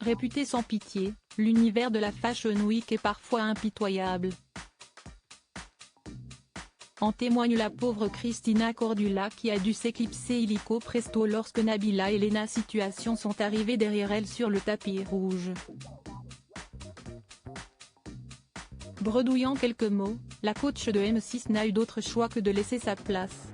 Réputé sans pitié, l'univers de la Fashion Week est parfois impitoyable. En témoigne la pauvre Cristina Cordula qui a dû s'éclipser illico presto lorsque Nabila et Lena Situation sont arrivées derrière elle sur le tapis rouge. Bredouillant quelques mots, la coach de M6 n'a eu d'autre choix que de laisser sa place.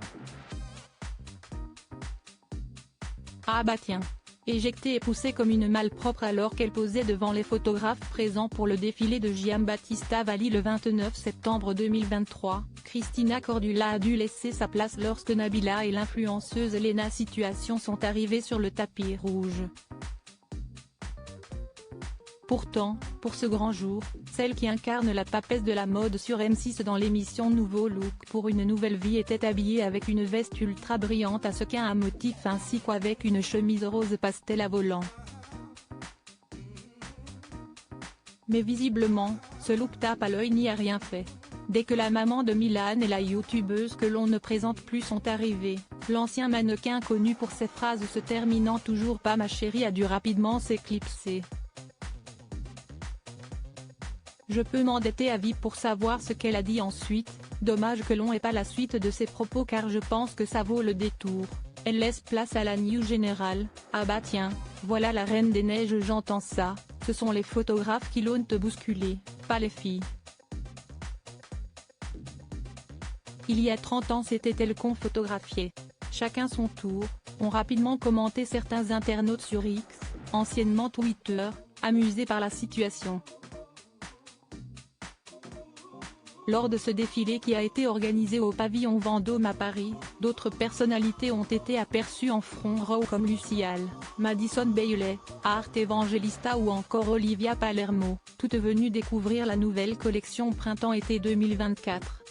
Ah bah tiens. Éjectée et poussée comme une malpropre alors qu'elle posait devant les photographes présents pour le défilé de Giambattista Valli le 29 septembre 2023, Cristina Cordula a dû laisser sa place lorsque Nabila et l'influenceuse Lena Situation sont arrivées sur le tapis rouge. Pourtant, pour ce grand jour, celle qui incarne la papesse de la mode sur M6 dans l'émission Nouveau Look pour une nouvelle vie était habillée avec une veste ultra brillante à sequins à motif ainsi qu'avec une chemise rose pastel à volant. Mais visiblement, ce look tape à l'œil n'y a rien fait. Dès que la maman de Milan et la youtubeuse que l'on ne présente plus sont arrivées, l'ancien mannequin connu pour ses phrases se terminant toujours pas ma chérie a dû rapidement s'éclipser. Je peux m'endetter à vie pour savoir ce qu'elle a dit ensuite, dommage que l'on ait pas la suite de ses propos car je pense que ça vaut le détour. Elle laisse place à la news générale. Ah bah tiens, voilà la reine des neiges, j'entends ça, ce sont les photographes qui l'ont te bousculé, pas les filles. Il y a 30 ans c'était elle qu'on photographiait. Chacun son tour, ont rapidement commenté certains internautes sur X, anciennement Twitter, amusés par la situation. Lors de ce défilé qui a été organisé au pavillon Vendôme à Paris, d'autres personnalités ont été aperçues en front row comme Lucial, Madison Bailey, Art Evangelista ou encore Olivia Palermo, toutes venues découvrir la nouvelle collection printemps-été 2024.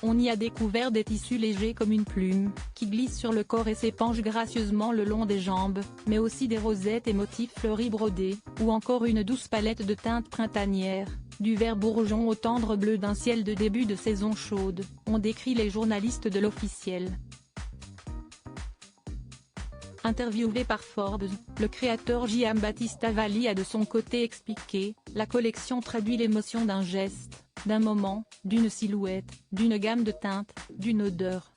On y a découvert des tissus légers comme une plume, qui glissent sur le corps et s'épanchent gracieusement le long des jambes, mais aussi des rosettes et motifs fleuris brodés, ou encore une douce palette de teintes printanières, du vert bourgeon au tendre bleu d'un ciel de début de saison chaude, ont décrit les journalistes de l'officiel. Interviewé par Forbes, le créateur Giambattista Valli a de son côté expliqué, la collection traduit l'émotion d'un geste, d'un moment, d'une silhouette, d'une gamme de teintes, d'une odeur.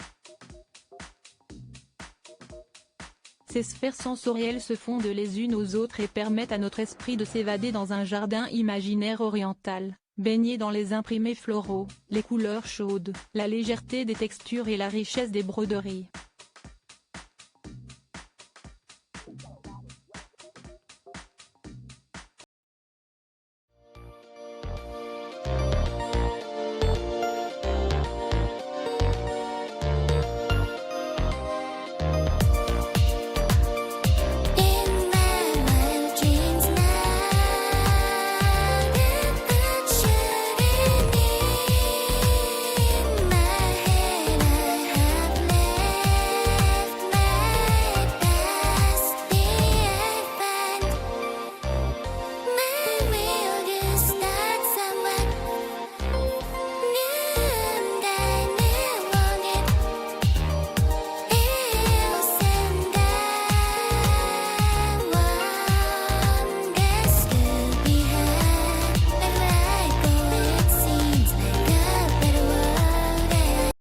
Ces sphères sensorielles se fondent les unes aux autres et permettent à notre esprit de s'évader dans un jardin imaginaire oriental, baigné dans les imprimés floraux, les couleurs chaudes, la légèreté des textures et la richesse des broderies.